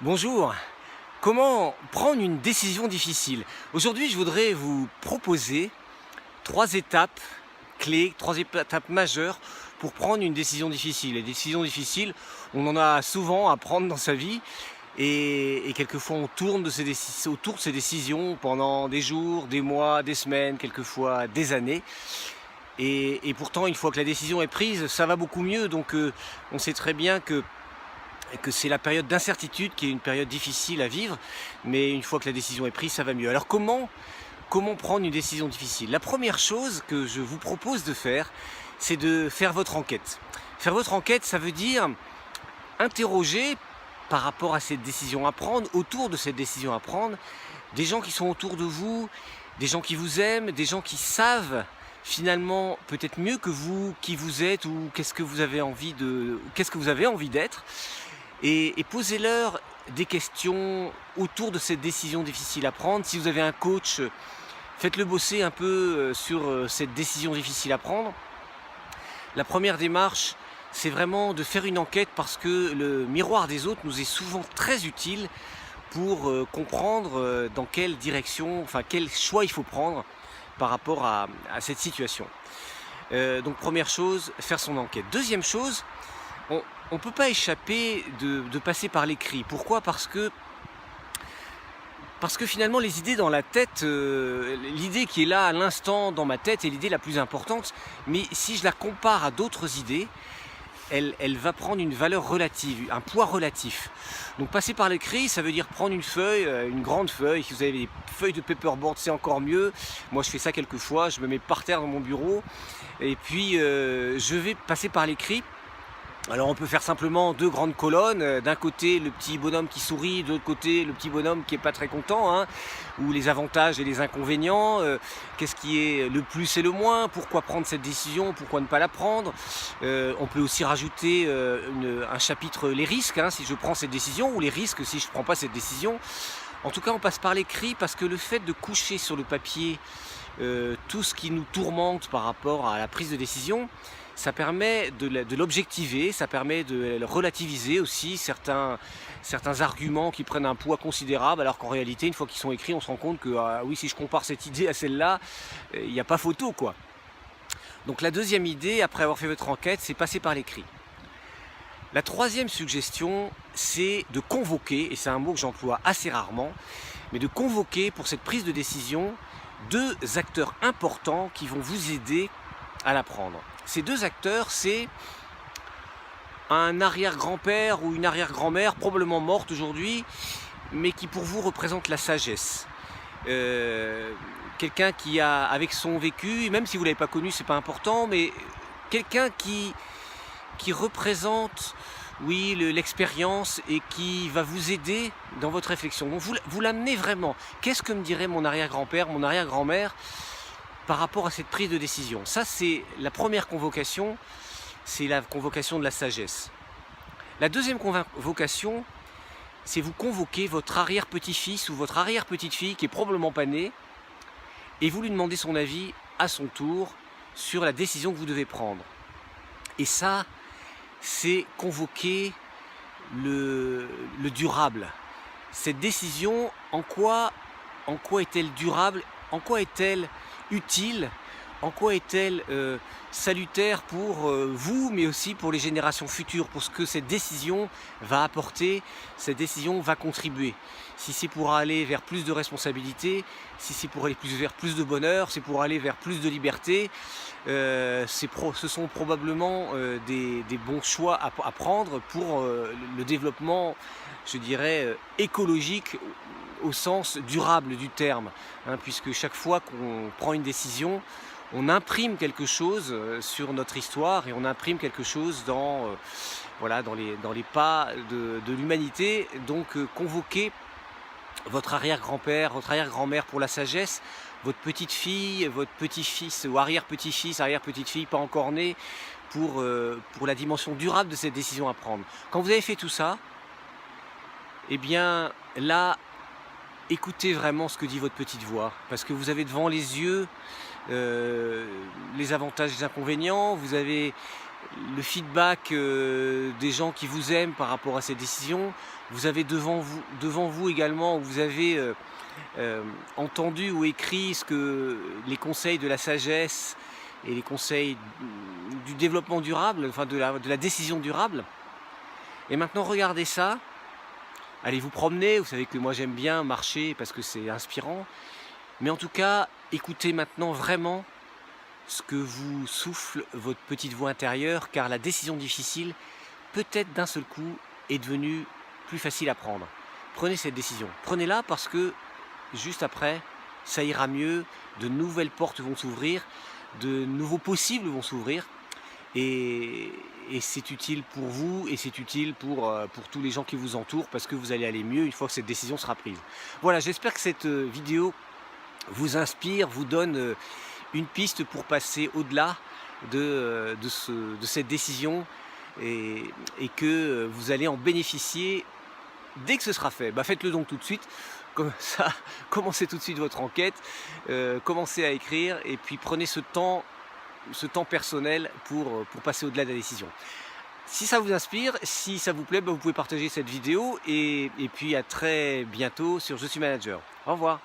Bonjour, comment prendre une décision difficile? Aujourd'hui, je voudrais vous proposer 3 étapes clés, 3 étapes majeures pour prendre une décision difficile. Les décisions difficiles, on en a souvent à prendre dans sa vie et quelquefois on tourne autour de ces décisions pendant des jours, des mois, des semaines, quelquefois des années. Et pourtant, une fois que la décision est prise, ça va beaucoup mieux. Donc on sait très bien que c'est la période d'incertitude qui est une période difficile à vivre, mais une fois que la décision est prise, ça va mieux. Alors comment prendre une décision difficile? La première chose que je vous propose de faire, c'est de faire votre enquête. Faire votre enquête, ça veut dire interroger par rapport à cette décision à prendre, autour de cette décision à prendre, des gens qui sont autour de vous, des gens qui vous aiment, des gens qui savent finalement peut-être mieux que vous qui vous êtes ou qu'est-ce que vous avez envie d'être. Et posez-leur des questions autour de cette décision difficile à prendre. Si vous avez un coach, faites-le bosser un peu sur cette décision difficile à prendre. La première démarche, c'est vraiment de faire une enquête parce que le miroir des autres nous est souvent très utile pour comprendre dans quelle direction, enfin quel choix il faut prendre par rapport à cette situation. Donc première chose, faire son enquête. Deuxième chose, on ne peut pas échapper de passer par l'écrit. Pourquoi? Parce que finalement les idées dans la tête, l'idée qui est là à l'instant dans ma tête est l'idée la plus importante, mais si je la compare à d'autres idées, elle va prendre une valeur relative, un poids relatif. Donc passer par l'écrit, ça veut dire prendre une feuille, une grande feuille. Si vous avez des feuilles de paperboard, c'est encore mieux. Moi je fais ça quelquefois, je me mets par terre dans mon bureau et puis je vais passer par l'écrit. Alors on peut faire simplement 2 grandes colonnes, d'un côté le petit bonhomme qui sourit, de l'autre côté le petit bonhomme qui est pas très content, hein, ou les avantages et les inconvénients, qu'est-ce qui est le plus et le moins, pourquoi prendre cette décision, pourquoi ne pas la prendre. On peut aussi rajouter un chapitre les risques, hein, si je prends cette décision, ou les risques si je ne prends pas cette décision. En tout cas on passe par l'écrit parce que le fait de coucher sur le papier tout ce qui nous tourmente par rapport à la prise de décision, ça permet de l'objectiver, ça permet de relativiser aussi certains arguments qui prennent un poids considérable, alors qu'en réalité, une fois qu'ils sont écrits, on se rend compte que ah oui, si je compare cette idée à celle-là, il n'y a pas photo, quoi. Donc la deuxième idée, après avoir fait votre enquête, c'est passer par l'écrit. La troisième suggestion, c'est de convoquer, et c'est un mot que j'emploie assez rarement, mais de convoquer pour cette prise de décision 2 acteurs importants qui vont vous aider à la prendre. Ces 2 acteurs, c'est un arrière-grand-père ou une arrière-grand-mère, probablement morte aujourd'hui, mais qui pour vous représente la sagesse. Quelqu'un qui a, avec son vécu, même si vous ne l'avez pas connu, c'est pas important, mais quelqu'un qui représente, oui, l'expérience et qui va vous aider dans votre réflexion. Donc vous l'amenez vraiment. Qu'est-ce que me dirait mon arrière-grand-père, mon arrière-grand-mère par rapport à cette prise de décision? Ça, c'est la première convocation, c'est la convocation de la sagesse. La deuxième convocation, c'est vous convoquer votre arrière-petit-fils ou votre arrière-petite-fille qui est probablement pas né, et vous lui demandez son avis à son tour sur la décision que vous devez prendre. Et ça, c'est convoquer le durable. Cette décision, en quoi est-elle durable? En quoi est-elle utile? En quoi est-elle salutaire pour vous, mais aussi pour les générations futures, pour ce que cette décision va apporter, cette décision va contribuer. Si c'est pour aller vers plus de responsabilité, si c'est pour aller vers plus de bonheur, c'est pour aller vers plus de liberté, ce sont probablement des bons choix à prendre pour le développement, je dirais, écologique au sens durable du terme, hein, puisque chaque fois qu'on prend une décision, on imprime quelque chose sur notre histoire et on imprime quelque chose voilà, dans les pas de l'humanité. Donc convoquez votre arrière-grand-père, votre arrière-grand-mère pour la sagesse, votre petite-fille, votre petit-fils ou arrière-petit-fils, arrière-petite-fille pas encore né, pour la dimension durable de cette décision à prendre. Quand vous avez fait tout ça, eh bien là, écoutez vraiment ce que dit votre petite voix, parce que vous avez devant les yeux les avantages et les inconvénients, vous avez le feedback des gens qui vous aiment par rapport à ces décisions. Vous avez devant vous également, vous avez entendu ou écrit les conseils de la sagesse et les conseils du développement durable, enfin de la décision durable. Et maintenant regardez ça, allez vous promener, vous savez que moi j'aime bien marcher parce que c'est inspirant, mais en tout cas écoutez maintenant vraiment ce que vous souffle votre petite voix intérieure, car la décision difficile, peut-être d'un seul coup, est devenue plus facile à prendre. Prenez cette décision, prenez-la parce que juste après, ça ira mieux, de nouvelles portes vont s'ouvrir, de nouveaux possibles vont s'ouvrir, et c'est utile pour vous et c'est utile pour tous les gens qui vous entourent parce que vous allez aller mieux une fois que cette décision sera prise. Voilà, j'espère que cette vidéo vous inspire, vous donne une piste pour passer au-delà de cette décision et que vous allez en bénéficier dès que ce sera fait. Faites-le donc tout de suite, comme ça, commencez tout de suite votre enquête, commencez à écrire et puis prenez ce temps personnel pour passer au-delà de la décision. Si ça vous inspire, si ça vous plaît, vous pouvez partager cette vidéo et puis à très bientôt sur Je suis manager. Au revoir.